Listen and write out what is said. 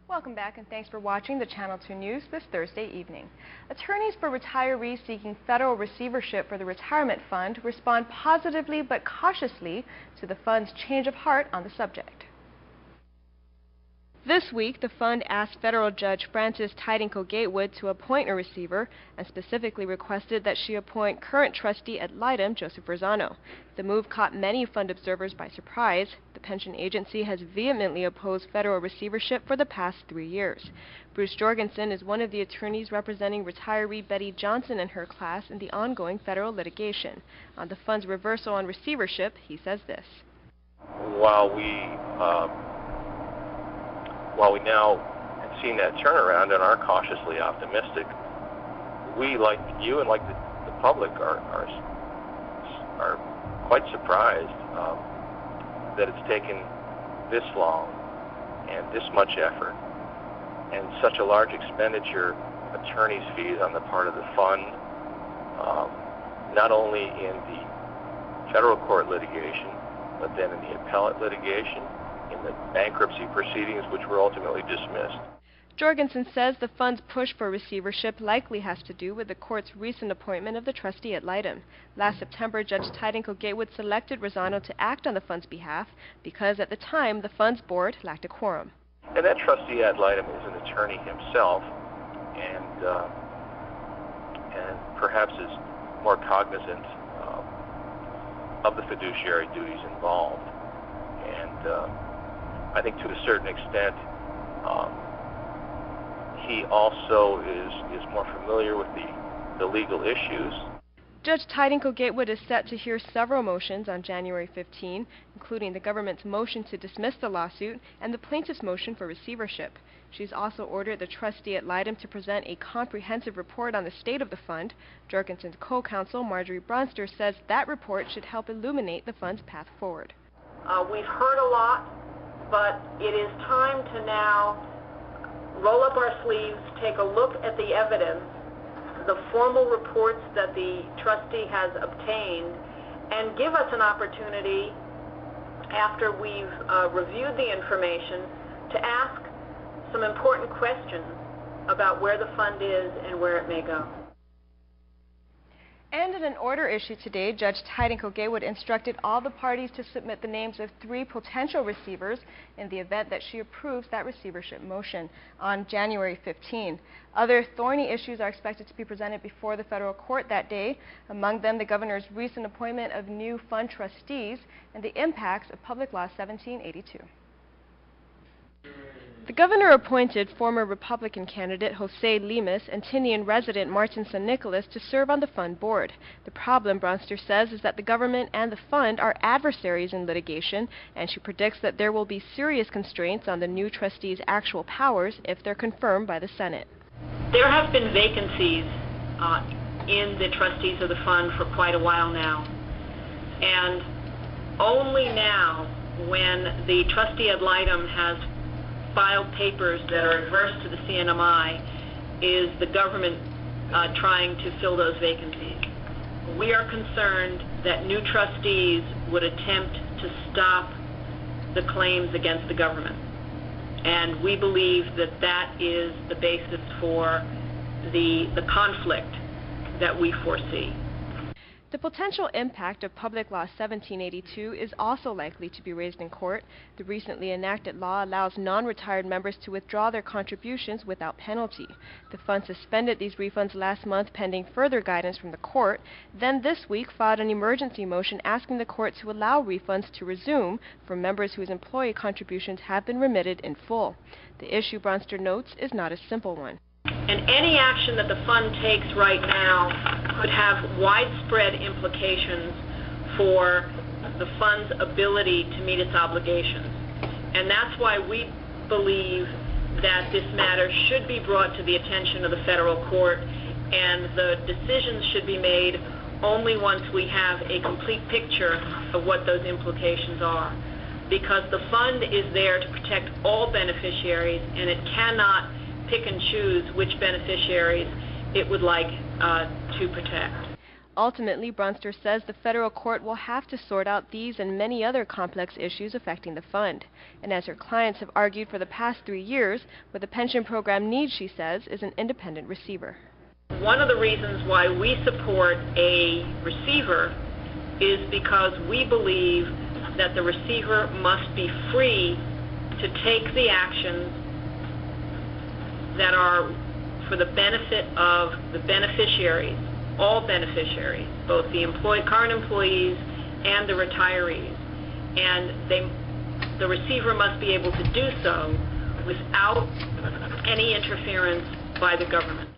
Welcome back and thanks for watching the Channel 2 News this Thursday evening. Attorneys for retirees seeking federal receivership for the retirement fund respond positively but cautiously to the fund's change of heart on the subject. This week, the fund asked federal judge Frances Tidenko-Gatewood to appoint a receiver and specifically requested that she appoint current trustee ad litem Joseph Rosano. The move caught many fund observers by surprise. The pension agency has vehemently opposed federal receivership for the past 3 years. Bruce Jorgenson is one of the attorneys representing retiree Betty Johnson and her class in the ongoing federal litigation. On the fund's reversal on receivership, he says this. While we now have seen that turnaround and are cautiously optimistic, we, like you and like the public, are quite surprised that it's taken this long and this much effort and such a large expenditure, attorney's fees on the part of the fund, not only in the federal court litigation, but then in the appellate litigation, in the bankruptcy proceedings, which were ultimately dismissed. Jorgenson says the fund's push for receivership likely has to do with the court's recent appointment of the trustee ad litem. Last September, Judge Tidenko-Gatewood selected Rosano to act on the fund's behalf because at the time the fund's board lacked a quorum. And that trustee ad litem is an attorney himself, and perhaps is more cognizant of the fiduciary duties involved. And I think to a certain extent, he also is more familiar with the legal issues. Judge Tidenko-Gatewood is set to hear several motions on January 15, including the government's motion to dismiss the lawsuit and the plaintiff's motion for receivership. She's also ordered the trustee ad litem to present a comprehensive report on the state of the fund. Jorgenson's co-counsel, Marjorie Bronster, says that report should help illuminate the fund's path forward. We've heard a lot, but it is time to now roll up our sleeves, take a look at the evidence, the formal reports that the trustee has obtained, and give us an opportunity, after we've reviewed the information, to ask some important questions about where the fund is and where it may go. And in an order issued today, Judge Tidenko-Gatewood instructed all the parties to submit the names of 3 potential receivers in the event that she approves that receivership motion on January 15. Other thorny issues are expected to be presented before the federal court that day, among them the governor's recent appointment of new fund trustees and the impacts of Public Law 1782. The governor appointed former Republican candidate Jose Lemus and Tinian resident Martin San Nicolas to serve on the fund board. The problem, Bronster says, is that the government and the fund are adversaries in litigation, and she predicts that there will be serious constraints on the new trustees' actual powers if they're confirmed by the Senate. There have been vacancies in the trustees of the fund for quite a while now, and only now, when the trustee ad litem has filed papers that are adverse to the CNMI, is the government trying to fill those vacancies. We are concerned that new trustees would attempt to stop the claims against the government. And we believe that that is the basis for the conflict that we foresee. The potential impact of Public Law 1782 is also likely to be raised in court. The recently enacted law allows non-retired members to withdraw their contributions without penalty. The fund suspended these refunds last month pending further guidance from the court, then this week filed an emergency motion asking the court to allow refunds to resume for members whose employee contributions have been remitted in full. The issue, Bronster notes, is not a simple one. And any action that the fund takes right now could have widespread implications for the fund's ability to meet its obligations. And that's why we believe that this matter should be brought to the attention of the federal court, and the decisions should be made only once we have a complete picture of what those implications are. Because the fund is there to protect all beneficiaries, and it cannot pick and choose which beneficiaries it would like to protect. Ultimately, Bronster says the federal court will have to sort out these and many other complex issues affecting the fund. And as her clients have argued for the past 3 years, what the pension program needs, she says, is an independent receiver. One of the reasons why we support a receiver is because we believe that the receiver must be free to take the actions that are for the benefit of the beneficiaries, all beneficiaries, both the current employees and the retirees. And the receiver must be able to do so without any interference by the government.